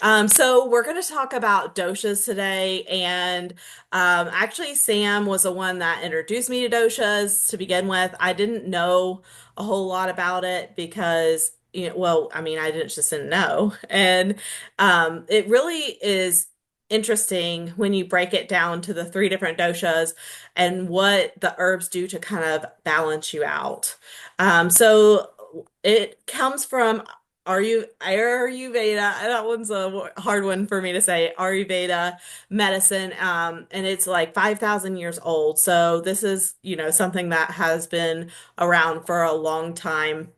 So we're going to talk about doshas today, and actually, Sam was the one that introduced me to doshas to begin with. I didn't know a whole lot about it because, well, I mean, I didn't know, and it really is interesting when you break it down to the three different doshas and what the herbs do to kind of balance you out. So it comes from Ayurveda? That one's a hard one for me to say. Ayurveda medicine, and it's like 5,000 years old. So this is, something that has been around for a long time.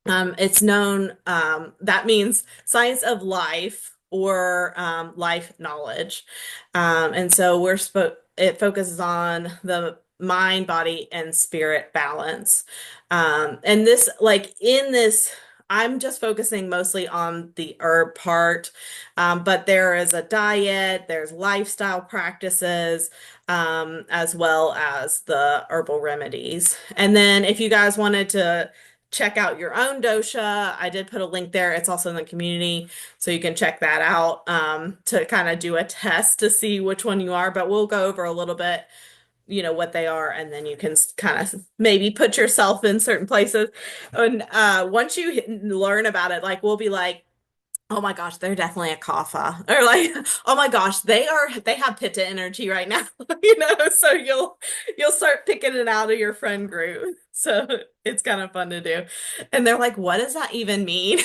It's known, that means science of life or life knowledge. And so it focuses on the mind, body, and spirit balance. And this, like in this, I'm just focusing mostly on the herb part, but there is a diet, there's lifestyle practices, as well as the herbal remedies. And then if you guys wanted to check out your own dosha, I did put a link there. It's also in the community, so you can check that out, to kind of do a test to see which one you are. But we'll go over a little bit, what they are, and then you can kind of maybe put yourself in certain places. And once you learn about it, like we'll be like, oh my gosh, they're definitely a kapha, or like, oh my gosh, they have pitta energy right now, So you'll start picking it out of your friend group. So it's kind of fun to do, and they're like, what does that even mean?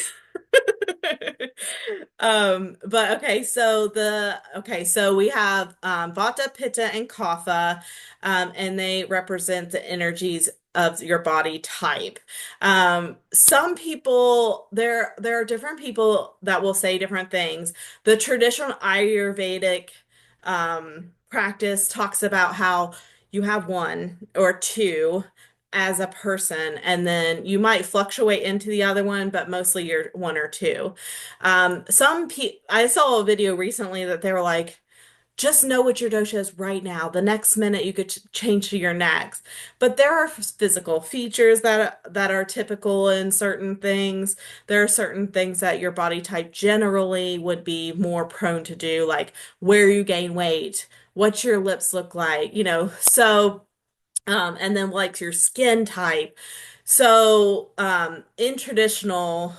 But okay, so we have Vata, Pitta, and Kapha, and they represent the energies of your body type. Some people there are different people that will say different things. The traditional Ayurvedic practice talks about how you have one or two as a person, and then you might fluctuate into the other one, but mostly you're one or two. I saw a video recently that they were like, just know what your dosha is right now. The next minute you could change to your next. But there are physical features that are typical in certain things. There are certain things that your body type generally would be more prone to do, like where you gain weight, what your lips look like, So and then like your skin type. So, in traditional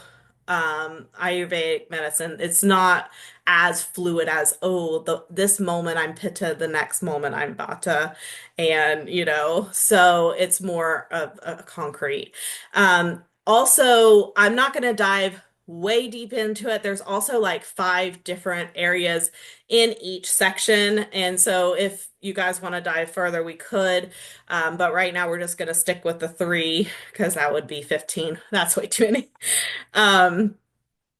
Ayurvedic medicine, it's not as fluid as, oh, this moment I'm Pitta, the next moment I'm Vata, and so it's more of a concrete. Also, I'm not going to dive way deep into it. There's also like five different areas in each section, and so if you guys want to dive further, we could. But right now we're just going to stick with the three because that would be 15. That's way too many. Um,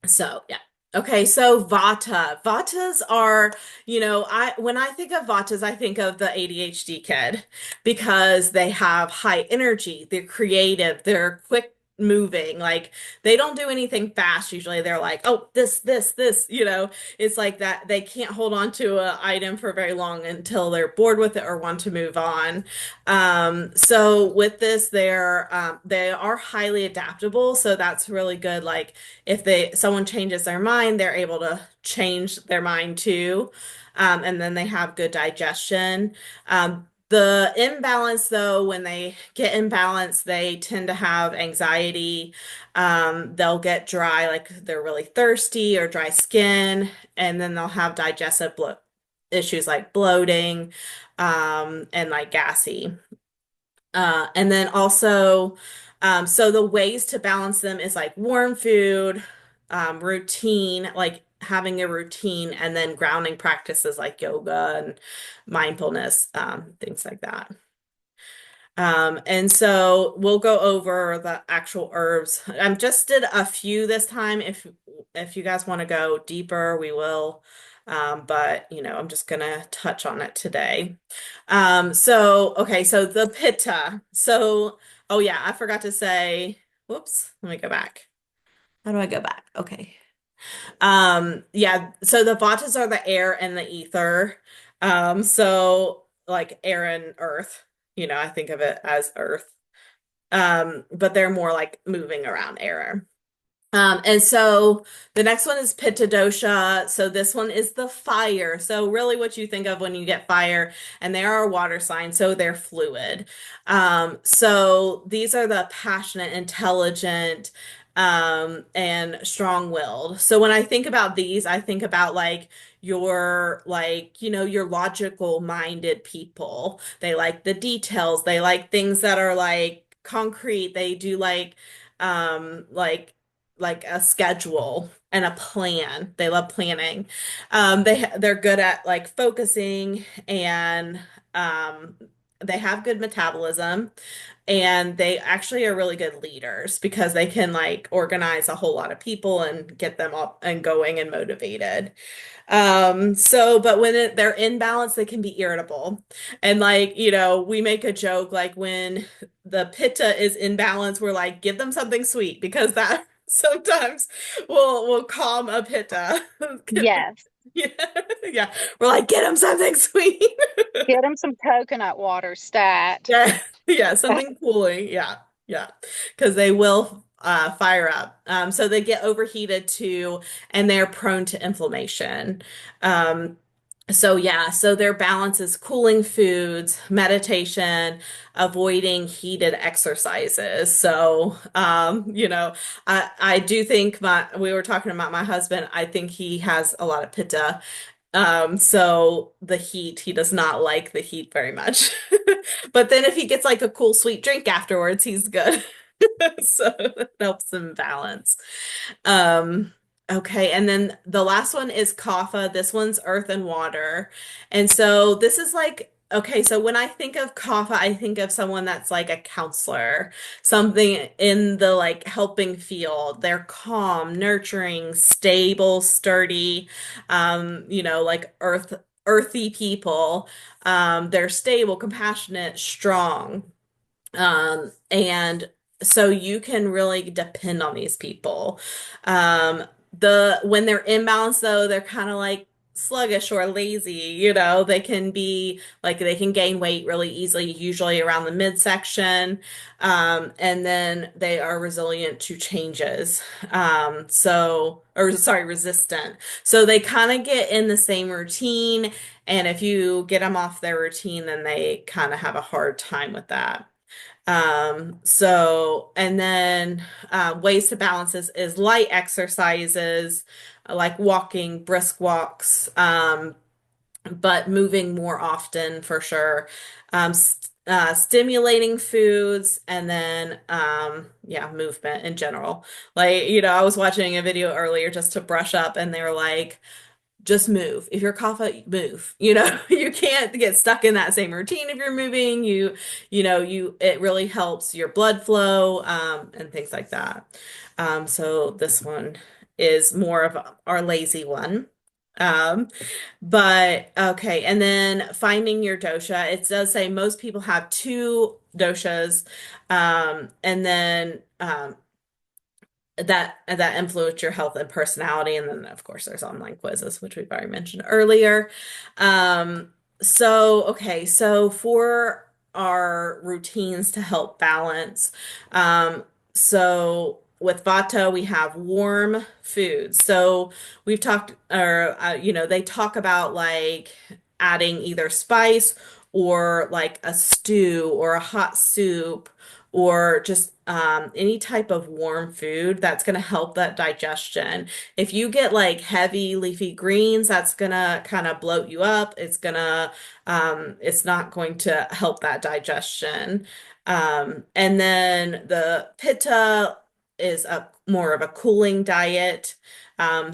so yeah. Okay, so Vata. Vatas are, I when I think of Vatas, I think of the ADHD kid because they have high energy, they're creative, they're quick moving, like they don't do anything fast usually. They're like, oh, this, it's like that they can't hold on to an item for very long until they're bored with it or want to move on. So with this, they are highly adaptable, so that's really good. Like if someone changes their mind, they're able to change their mind too. And then they have good digestion. The imbalance, though, when they get imbalanced, they tend to have anxiety. They'll get dry, like they're really thirsty or dry skin, and then they'll have digestive issues like bloating, and like gassy. And then also, so the ways to balance them is like warm food, routine, like having a routine, and then grounding practices like yoga and mindfulness, things like that. And so we'll go over the actual herbs. I just did a few this time. If you guys want to go deeper, we will. But I'm just gonna touch on it today. So okay, so the pitta. So oh yeah, I forgot to say, whoops, let me go back. How do I go back? Okay. Yeah, so the vatas are the air and the ether. So like air and earth, I think of it as earth. But they're more like moving around air. And so the next one is Pitta dosha. So this one is the fire. So really what you think of when you get fire, and they are a water sign, so they're fluid. So these are the passionate, intelligent, and strong-willed. So when I think about these, I think about your logical minded people. They like the details. They like things that are like concrete. They do um like like a schedule and a plan. They love planning. They're good at like focusing, and um they have good metabolism, and they actually are really good leaders because they can like organize a whole lot of people and get them up and going and motivated. But when they're in balance, they can be irritable. And we make a joke like when the pitta is in balance, we're like, give them something sweet because that sometimes will calm a pitta. Yes. Yeah, yeah. We're like, get them something sweet. Get them some coconut water stat. Yeah, yeah, something cooling. Yeah, yeah, because they will fire up. So they get overheated too, and they're prone to inflammation. Um, so their balance is cooling foods, meditation, avoiding heated exercises. I do think we were talking about my husband. I think he has a lot of pitta. So the heat, he does not like the heat very much. But then if he gets like a cool sweet drink afterwards, he's good. So it helps him balance. Um, okay, and then the last one is kapha. This one's earth and water. And so this is like, okay, so when I think of kapha, I think of someone that's like a counselor, something in the like helping field. They're calm, nurturing, stable, sturdy, like earthy people. They're stable, compassionate, strong. And so you can really depend on these people. When they're imbalanced though, they're kind of like sluggish or lazy, they can gain weight really easily, usually around the midsection. And then they are resilient to changes. Or sorry, resistant. So they kind of get in the same routine, and if you get them off their routine, then they kind of have a hard time with that. And then ways to balance this is light exercises, like walking, brisk walks, but moving more often for sure. Stimulating foods, and then yeah, movement in general. I was watching a video earlier just to brush up, and they were like, just move. If you're coughing, move. You can't get stuck in that same routine if you're moving. It really helps your blood flow, and things like that. So this one is more of our lazy one. Um, but okay, and then finding your dosha. It does say most people have two doshas, and then that influence your health and personality. And then of course there's online quizzes, which we've already mentioned earlier. um so for our routines to help balance, so with vata we have warm foods. So we've talked, or they talk about like adding either spice or like a stew or a hot soup, or just any type of warm food that's going to help that digestion. If you get like heavy leafy greens, that's going to kind of bloat you up. It's not going to help that digestion. And then the pitta is a more of a cooling diet. Yeah,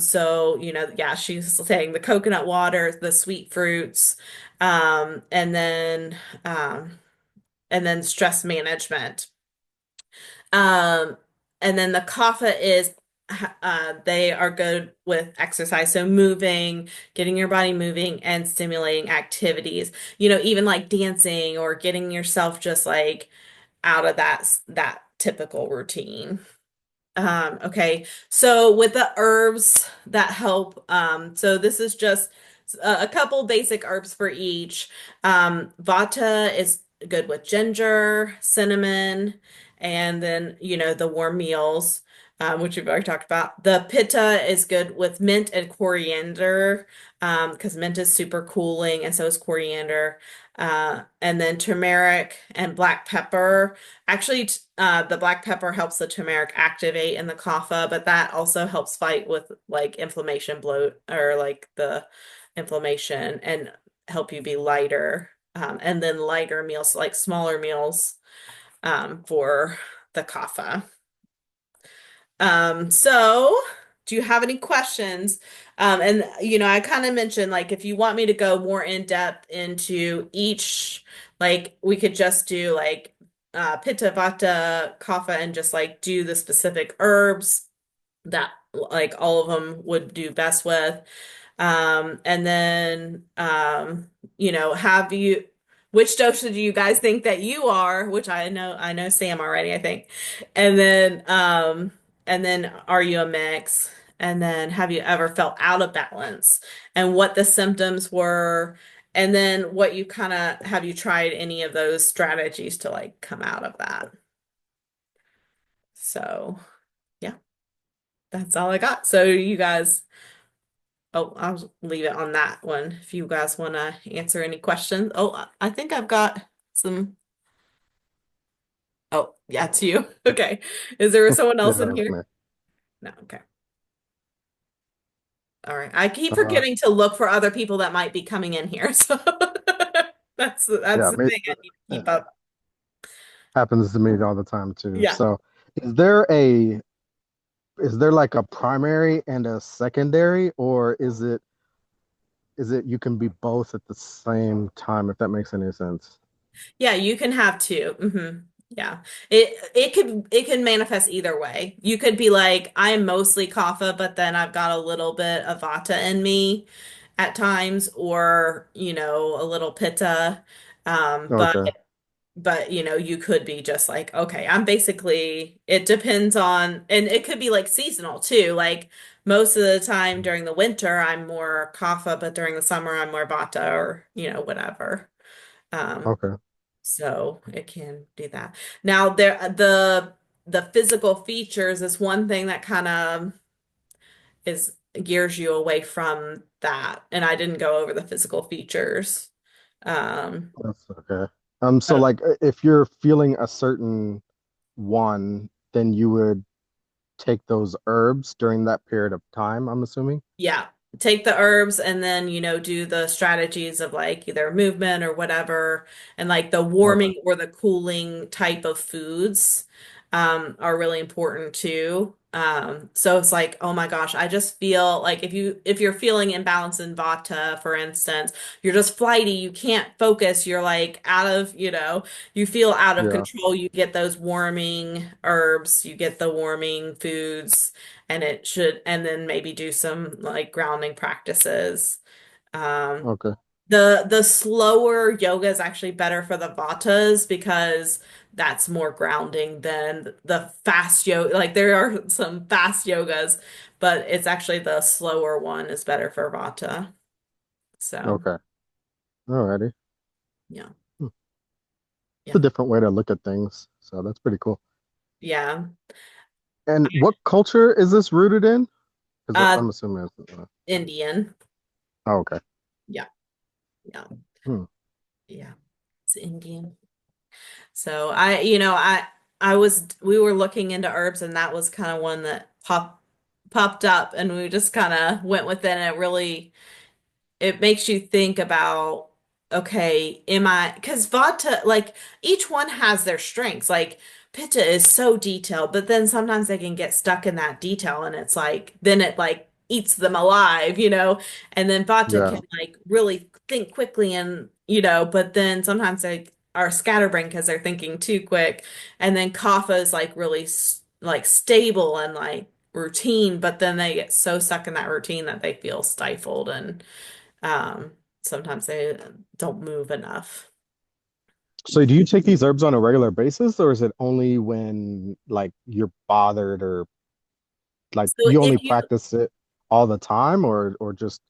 she's saying the coconut water, the sweet fruits, um, and then, um, and then stress management. Um, and then the kapha is they are good with exercise, so moving, getting your body moving and stimulating activities. Even like dancing or getting yourself just like out of that typical routine. Okay, so with the herbs that help, so this is just a couple basic herbs for each. Vata is good with ginger, cinnamon, and then, the warm meals. which we've already talked about. The pitta is good with mint and coriander, because mint is super cooling, and so is coriander. And then turmeric and black pepper. Actually, the black pepper helps the turmeric activate in the kapha, but that also helps fight with like inflammation, bloat, or like the inflammation, and help you be lighter. And then lighter meals, like smaller meals, for the kapha. So do you have any questions? And I kind of mentioned like if you want me to go more in depth into each, like we could just do like Pitta, Vata, Kapha, and just like do the specific herbs that like all of them would do best with. And then, have you, which dosha do you guys think that you are? Which I know Sam already, I think. And then are you a mix? And then have you ever felt out of balance and what the symptoms were? And then what you kind of, have you tried any of those strategies to like come out of that? So, yeah, that's all I got. So you guys, oh, I'll leave it on that one if you guys want to answer any questions. Oh, I think I've got some. Oh, yeah, it's you. Okay. Is there someone Yeah, else in that's here? me. No, okay. All right. I keep Uh, forgetting to look for other people that might be coming in here. So that's yeah, the me, thing I need to yeah, keep up. happens to me all the time too. Yeah. So, is there a is there like a primary and a secondary, or is it you can be both at the same time, if that makes any sense? Yeah, you can have two. Yeah. It can manifest either way. You could be like, I'm mostly kapha, but then I've got a little bit of vata in me at times, or, a little pitta. Um, but Okay, but you could be just like, okay, I'm basically, it depends on, and it could be like seasonal too. Like most of the time during the winter, I'm more kapha, but during the summer, I'm more vata, or, whatever. Um, okay. so it can do that. Now the physical features is one thing that kind of is gears you away from that. And I didn't go over the physical features. Um, That's okay. So but like if you're feeling a certain one, then you would take those herbs during that period of time, I'm assuming. yeah, take the herbs and then, do the strategies of like either movement or whatever. And like the Okay, warming or the cooling type of foods are really important too. So it's like, oh my gosh, I just feel like if you're feeling imbalance in Vata, for instance, you're just flighty, you can't focus, you're like out of, you feel out of yeah, control, you get those warming herbs, you get the warming foods, and then maybe do some like grounding practices. Um, okay, the slower yoga is actually better for the vatas because that's more grounding than the fast yoga. Like there are some fast yogas, but it's actually the slower one is better for vata. So, okay. Alrighty. yeah. Hmm. It's a Yeah. different way to look at things, so that's pretty cool. Yeah. And what culture is this rooted in? Because Uh, I'm assuming it's Indian. oh, okay. Yeah. Yeah. Hmm. Yeah. It's Indian. So we were looking into herbs, and that was kind of one that popped up, and we just kind of went with it, and it makes you think about, okay, because Vata, like each one has their strengths. Like Pitta is so detailed, but then sometimes they can get stuck in that detail and it's like, then it like eats them alive, and then Vata can Yeah. like really think quickly and, but then sometimes they are scatterbrained because they're thinking too quick. And then Kapha is like really like stable and like routine, but then they get so stuck in that routine that they feel stifled and um, sometimes they don't move enough. So do you take these herbs on a regular basis, or is it only when like you're bothered, or like So you if only you practice it all the time, or just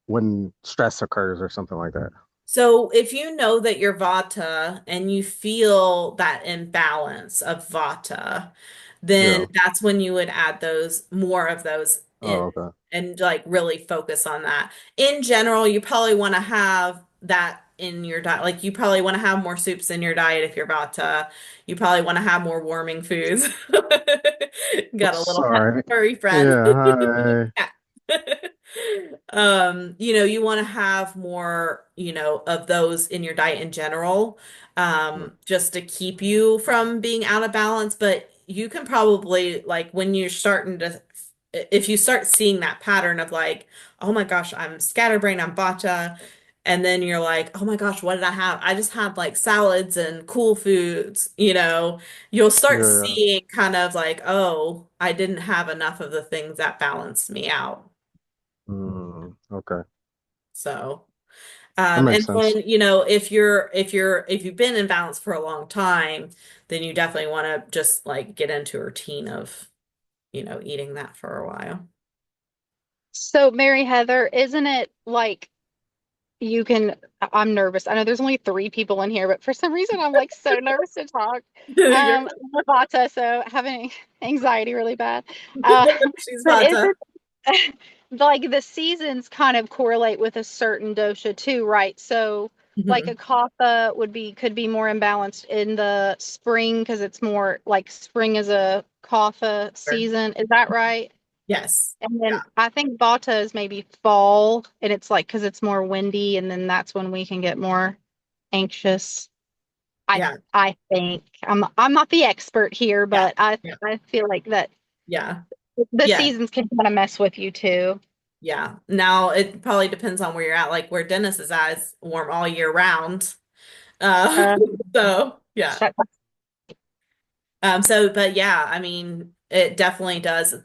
when stress occurs or something like that? so if you know that you're Vata and you feel that imbalance of Vata, then Yeah. that's when you would add those more of those in Oh, okay. and like really focus on that. In general, you probably want to have that in your diet. Like you probably want to have more soups in your diet if you're about to. You probably want to have more warming foods. Got a Oops, little sorry. furry friend. Yeah, hi. You want to have more, of those in your diet in general, just to keep you from being out of balance. But you can probably, like, when you're starting to, if you start seeing that pattern of like, oh my gosh, I'm scatterbrained, I'm botcha, and then you're like, oh my gosh, what did I have? I just had like salads and cool foods, you'll start Yeah, yeah. seeing kind of like, oh, I didn't have enough of the things that balanced me out. Okay. So, That makes and sense. then, if you've been in balance for a long time, then you definitely want to just like get into a routine of, eating that for a while. So, Mary Heather, isn't it like you can? I'm nervous. I know there's only three people in here, but for some reason I'm like so nervous to talk. You're I'm Vata, so having anxiety really bad. Uh, She's but about is to. it like the seasons kind of correlate with a certain dosha too, right? So like a Mhm. kapha could be more imbalanced in the spring because it's more like spring is a kapha season. Is that right? Yes. And Yeah. then I think Vata is maybe fall, and it's like because it's more windy, and then that's when we can get more anxious. I Yeah. I think I'm not the expert here, Yeah. but I Yeah. I feel like that Yeah. the Yeah. seasons can kind of mess with you too. Yeah. Now it probably depends on where you're at. Like where Dennis is at is warm all year round. Uh, Uh, so yeah. that- But yeah, I mean, it definitely does if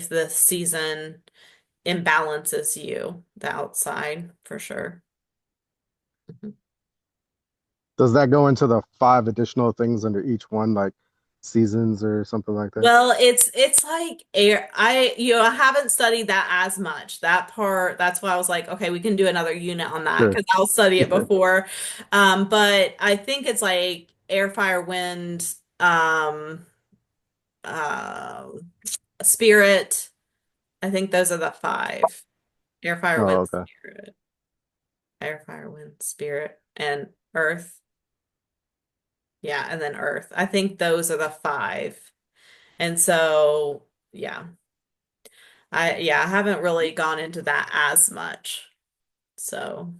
the season imbalances you, the outside for sure. Mhm. Does that go into the five additional things under each one, like seasons or something like that? Well, it's like air. I haven't studied that as much. That part, that's why I was like, okay, we can do another unit on that Sure. because I'll study it Yeah. before. But I think it's like air, fire, wind, uh, spirit. I think those are the five. Air, fire, Oh, wind, okay. spirit. Air, fire, wind, spirit, and earth. Yeah, and then earth. I think those are the five. And so, yeah. I haven't really gone into that as much. So,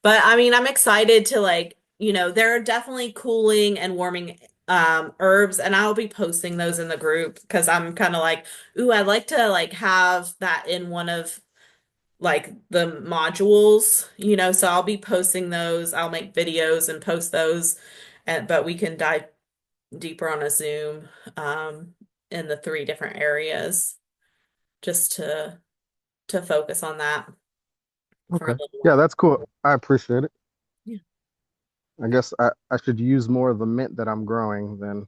but I mean, I'm excited to like, there are definitely cooling and warming herbs, and I'll be posting those in the group because I'm kind of like, ooh, I'd like to like have that in one of like the modules, so I'll be posting those. I'll make videos and post those, and but we can dive deeper on a Zoom in the three different areas just to focus on that for a Okay. little Yeah, while. that's cool. I appreciate it. Yeah. I guess I should use more of the mint that I'm growing then.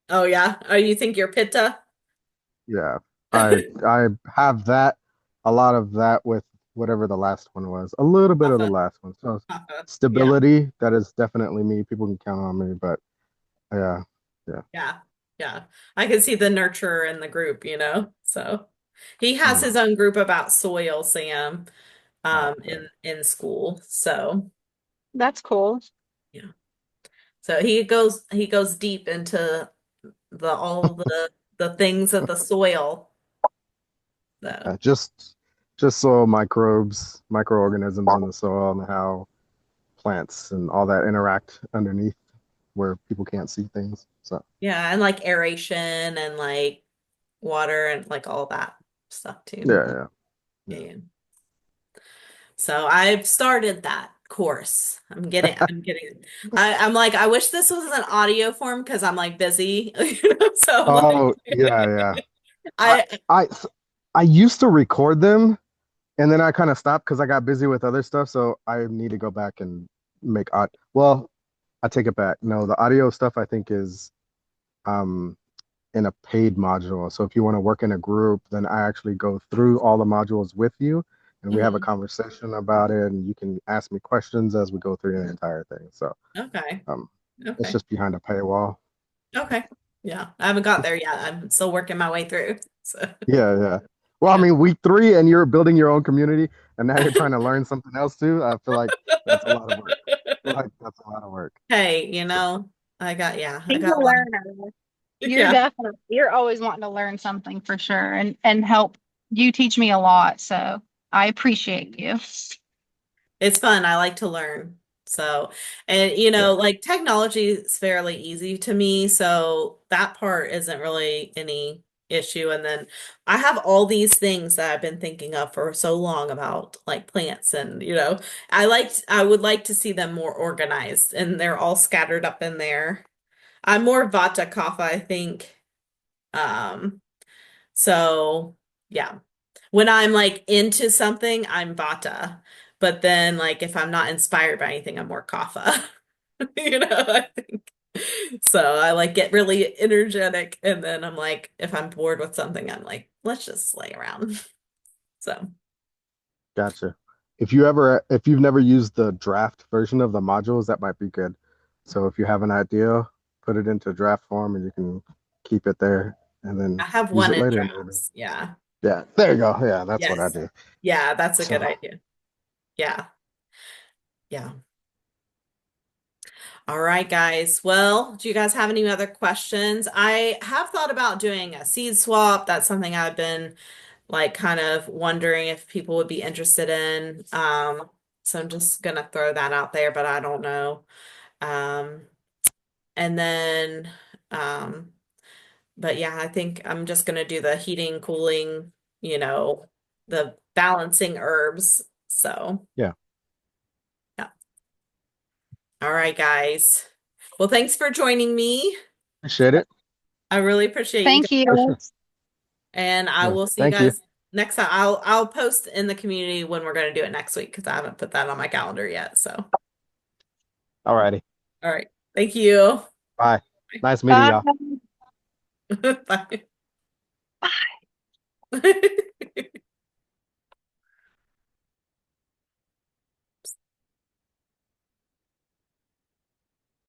Oh yeah. Oh, you think you're Pitta? Yeah. I have that, a lot of that with whatever the last one was. A little bit of the Kapha. last one. So Kapha. Yeah. stability, that is definitely me. People can count on me, but yeah. Yeah. Yeah. Yeah. I can see the nurturer in the group, So he has his Mm. own group about soil, Sam, Okay. in school. So that's cool. yeah. So he goes deep into all the things of the soil. So Just soil microbes, microorganisms in the soil and how plants and all that interact underneath where people can't see things. So yeah, and like aeration and like water and like all that stuff too. yeah, yeah, Yeah, yeah. yeah. So I've started that course. I'm like, I wish this was an audio form because I'm like busy, So I'm like, Oh yeah, yeah. I I, I I used to record them and then I kind of stopped because I got busy with other stuff. So I need to go back and make odd. Well, I take it back. No, the audio stuff I think is um in a paid module. So if you want to work in a group, then I actually go through all the modules with you and we have a Mhm. conversation about it and you can ask me questions as we go through the entire thing. So Okay, um it's okay, just behind a paywall. okay. Yeah, I haven't got there yet. I'm still working my way through. So, Yeah, yeah. Well, I yeah. mean, week three, and you're building your own community, and now you're trying to learn something else too. I feel like that's a lot of work. I feel like that's a lot of work. Hey, So, I He's got a a lot. learner. You're Yeah, definitely, you're always wanting to learn something for sure and help. You teach me a lot, so I appreciate you. it's fun. I like to learn. So, and yeah, like technology is fairly easy to me, so that part isn't really any issue. And then I have all these things that I've been thinking of for so long about like plants and I would like to see them more organized and they're all scattered up in there. I'm more Vata Kapha, I think. Um, so yeah. When I'm like into something, I'm Vata. But then like if I'm not inspired by anything, I'm more Kapha. I think. So I like get really energetic and then I'm like, if I'm bored with something, I'm like, let's just lay around. So gotcha. If you've never used the draft version of the modules, that might be good. So if you have an idea, put it into draft form, and you can keep it there, and then I have use one it in later. Maybe. drafts. Yeah. Yeah, there you go. Yeah, that's what I Yes. do. Yeah, that's a good So, idea. Yeah. Yeah. All right, guys. Well, do you guys have any other questions? I have thought about doing a seed swap. That's something I've been like kind of wondering if people would be interested in. So I'm just gonna throw that out there, but I don't know. Um, and then, um, but yeah, I think I'm just gonna do the heating, cooling, you know, the balancing herbs. So yeah, yeah. All right, guys. Well, thanks for joining me. appreciate it I really appreciate you Thank guys. for you. sure. And I Yeah, will see you thank you. guys next time. I'll post in the community when we're going to do it next week because I haven't put that on my calendar yet. So, Alrighty, all right. Thank you. bye. Nice meeting Bye. y'all. Bye.